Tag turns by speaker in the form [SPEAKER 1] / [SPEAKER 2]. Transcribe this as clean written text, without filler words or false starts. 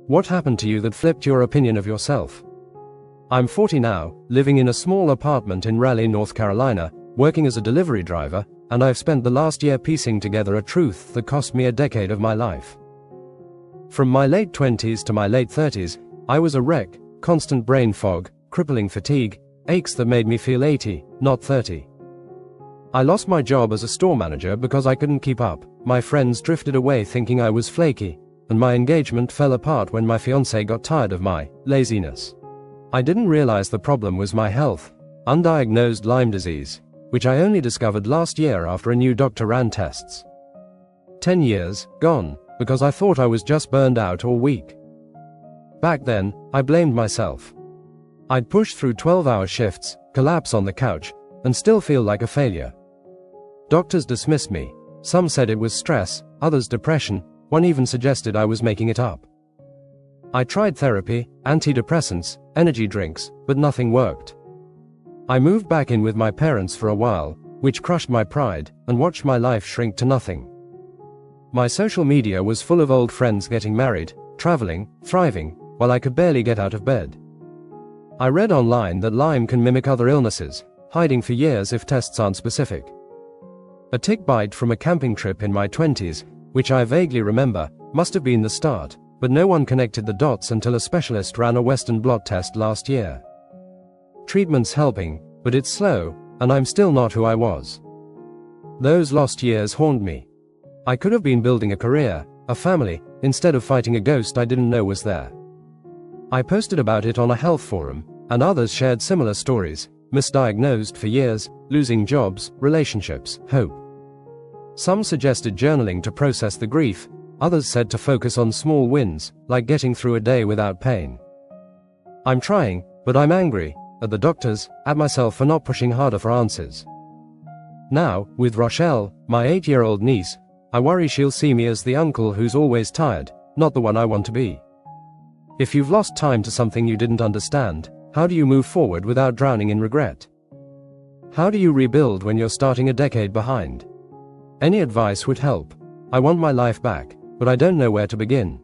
[SPEAKER 1] What happened to you that flipped your opinion of yourself? I'm 40 now, living in a small apartment in Raleigh, North Carolina, working as a delivery driver, and I've spent the last year piecing together a truth that cost me a decade of my life. From my late 20s to my late 30s, I was a wreck, constant brain fog, crippling fatigue, aches that made me feel 80, not 30. I lost my job as a store manager because I couldn't keep up, my friends drifted away thinking I was flaky, and my engagement fell apart when my fiancé got tired of my laziness. I didn't realize the problem was my health, undiagnosed Lyme disease, which I only discovered last year after a new doctor ran tests. 10 years, gone, because I thought I was just burned out or weak. Back then, I blamed myself. I'd push through 12-hour shifts, collapse on the couch, and still feel like a failure. Doctors dismissed me. Some said it was stress, others depression, one even suggested I was making it up. I tried therapy, antidepressants, energy drinks, but nothing worked. I moved back in with my parents for a while, which crushed my pride, and watched my life shrink to nothing. My social media was full of old friends getting married, traveling, thriving, while I could barely get out of bed. I read online that Lyme can mimic other illnesses, hiding for years if tests aren't specific. A tick bite from a camping trip in my 20s, which I vaguely remember, must have been the start, but no one connected the dots until a specialist ran a Western blot test last year. Treatment's helping, but it's slow, and I'm still not who I was. Those lost years haunt me. I could have been building a career, a family, instead of fighting a ghost I didn't know was there. I posted about it on a health forum, and others shared similar stories, misdiagnosed for years, losing jobs, relationships, hope. Some suggested journaling to process the grief, others said to focus on small wins, like getting through a day without pain. I'm trying, but I'm angry, at the doctors, at myself for not pushing harder for answers. Now, with Rochelle, my 8-year-old niece, I worry she'll see me as the uncle who's always tired, not the one I want to be. If you've lost time to something you didn't understand, how do you move forward without drowning in regret? How do you rebuild when you're starting a decade behind? Any advice would help. I want my life back, but I don't know where to begin.